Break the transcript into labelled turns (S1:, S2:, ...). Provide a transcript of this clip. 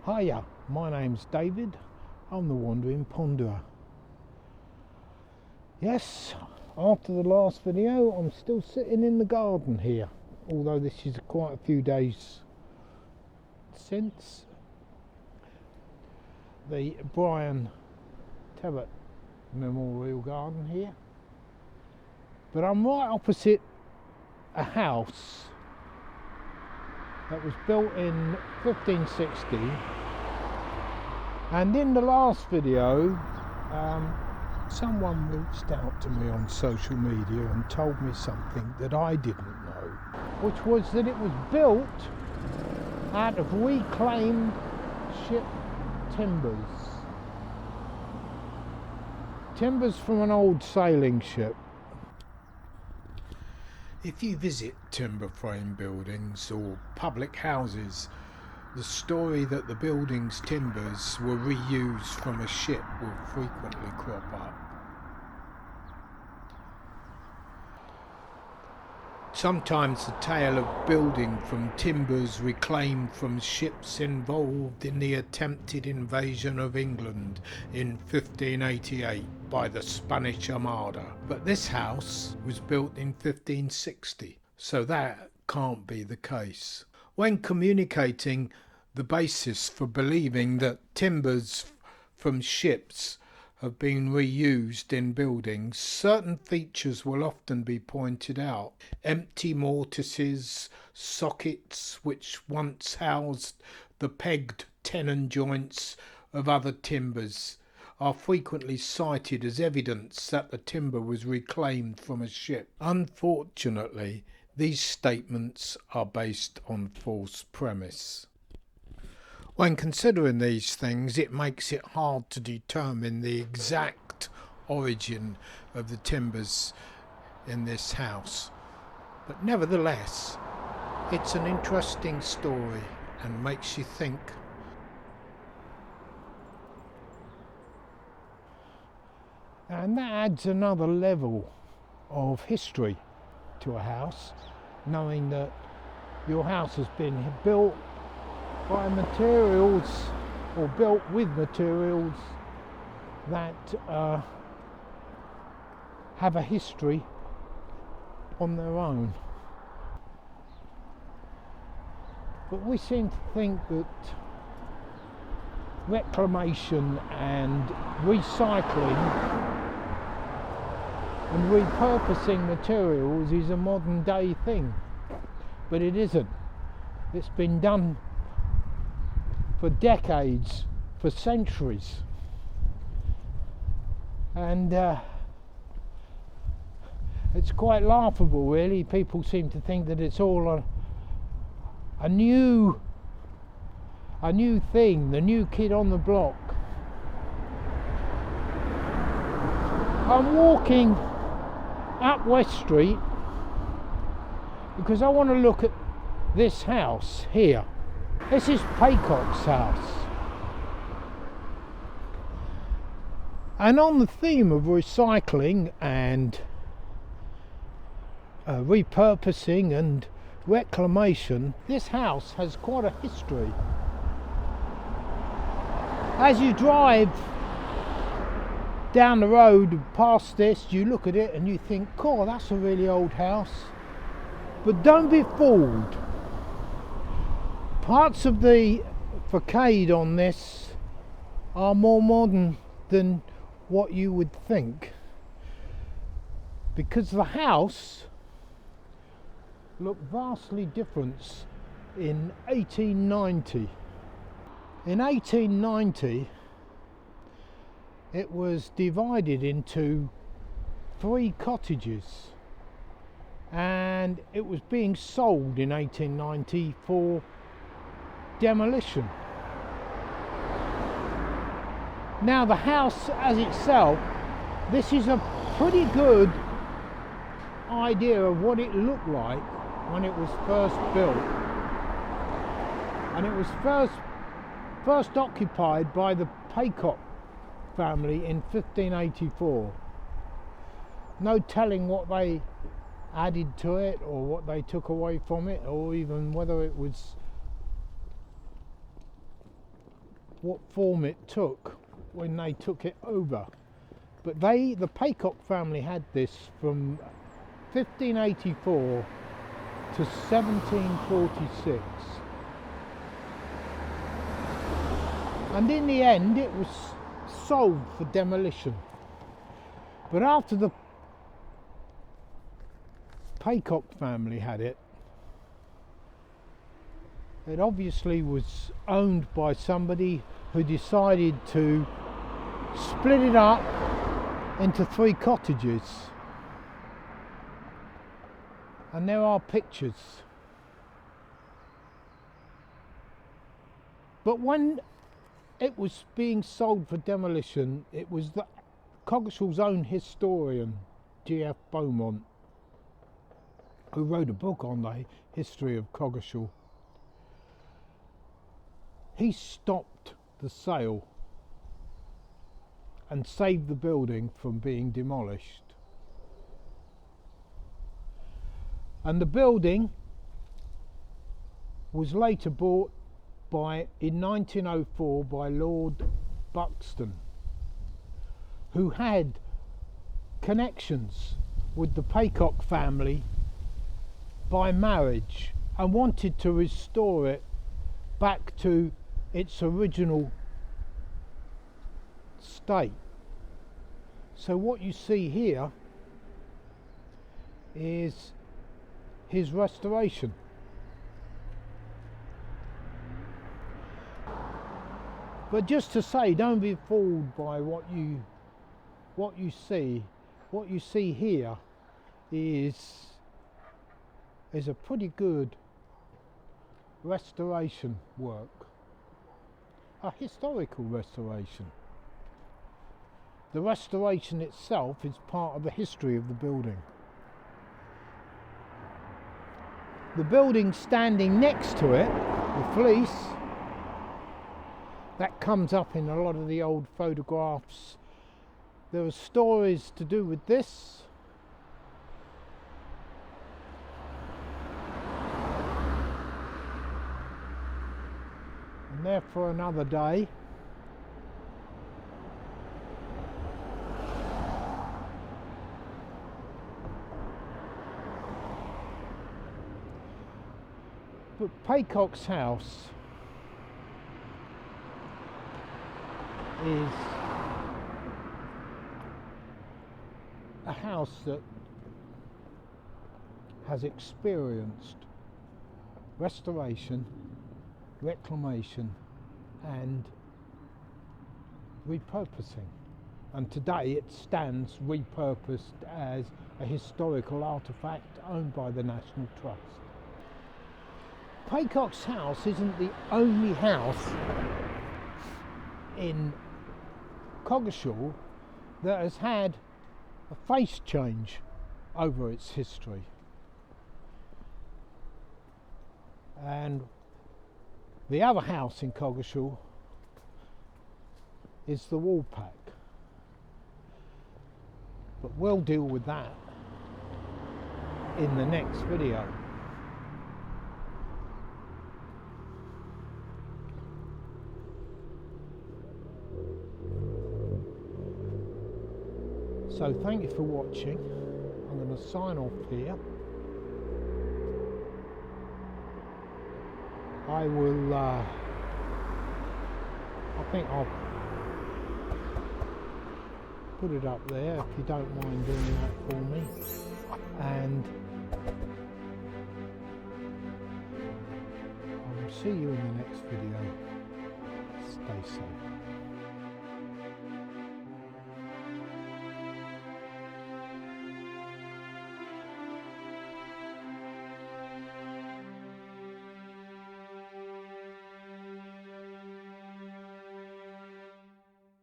S1: Hiya, my name's David. I'm the Wandering Ponderer. Yes, after the last video, I'm still sitting in the garden here, although this is quite a few days since the Brian Tebbit Memorial Garden here. But I'm right opposite a house that was built in 1560, and in the last video someone reached out to me on social media and told me something that I didn't know, which was that it was built out of reclaimed ship timbers from an old sailing ship. If you visit timber frame buildings or public houses, the story that the building's timbers were reused from a ship will frequently crop up. Sometimes the tale of building from timbers reclaimed from ships involved in the attempted invasion of England in 1588 by the Spanish Armada. But this house was built in 1560, so that can't be the case. When communicating the basis for believing that timbers from ships have been reused in buildings, certain features will often be pointed out. Empty mortises, sockets which once housed the pegged tenon joints of other timbers are frequently cited as evidence that the timber was reclaimed from a ship. Unfortunately, these statements are based on false premise. When considering these things, it makes it hard to determine the exact origin of the timbers in this house. But nevertheless, it's an interesting story and makes you think. And that adds another level of history to a house, knowing that your house has been built by materials, or built with materials that have a history on their own. But we seem to think that reclamation and recycling and repurposing materials is a modern day thing, but it isn't. It's been done for decades, for centuries, and it's quite laughable, really. People seem to think that it's all a new thing, the new kid on the block. I'm walking up West Street because I want to look at this house here. This is Paycock's house. And on the theme of recycling and repurposing and reclamation, this house has quite a history. As you drive down the road past this, you look at it and you think, cool, that's a really old house. But don't be fooled. Parts of the facade on this are more modern than what you would think, because the house looked vastly different in 1890. In 1890 it was divided into 3 cottages, and it was being sold in 1890 for demolition. Now the house as itself, this is a pretty good idea of what it looked like when it was first built, and it was first occupied by the Paycock family in 1584. No telling what they added to it or what they took away from it, or even whether it was what form it took when they took it over. But the Paycock family had this from 1584 to 1746. And in the end it was sold for demolition. But after the Paycock family had it, it obviously was owned by somebody who decided to split it up into 3 cottages. And there are pictures. But when it was being sold for demolition, it was Coggeshall's own historian, G.F. Beaumont, who wrote a book on the history of Coggeshall. He stopped the sale and saved the building from being demolished. And the building was later bought in 1904 by Lord Buxton, who had connections with the Paycock family by marriage and wanted to restore it back to its original state. So what you see here is his restoration. But just to say, don't be fooled by what you see. What you see here is a pretty good restoration work, a historical restoration. The restoration itself is part of the history of the building. The building standing next to it, the Fleece, that comes up in a lot of the old photographs. There are stories to do with this. And they're for another day. But Paycock's house is a house that has experienced restoration, reclamation and repurposing, and today it stands repurposed as a historical artefact owned by the National Trust. Paycock's house isn't the only house in Coggeshall that has had a face change over its history. And the other house in Coggeshall is the Woolpack. But we'll deal with that in the next video. So thank you for watching. I'm going to sign off here. I think I'll put it up there if you don't mind doing that for me. And I'll see you in the next video. Stay safe.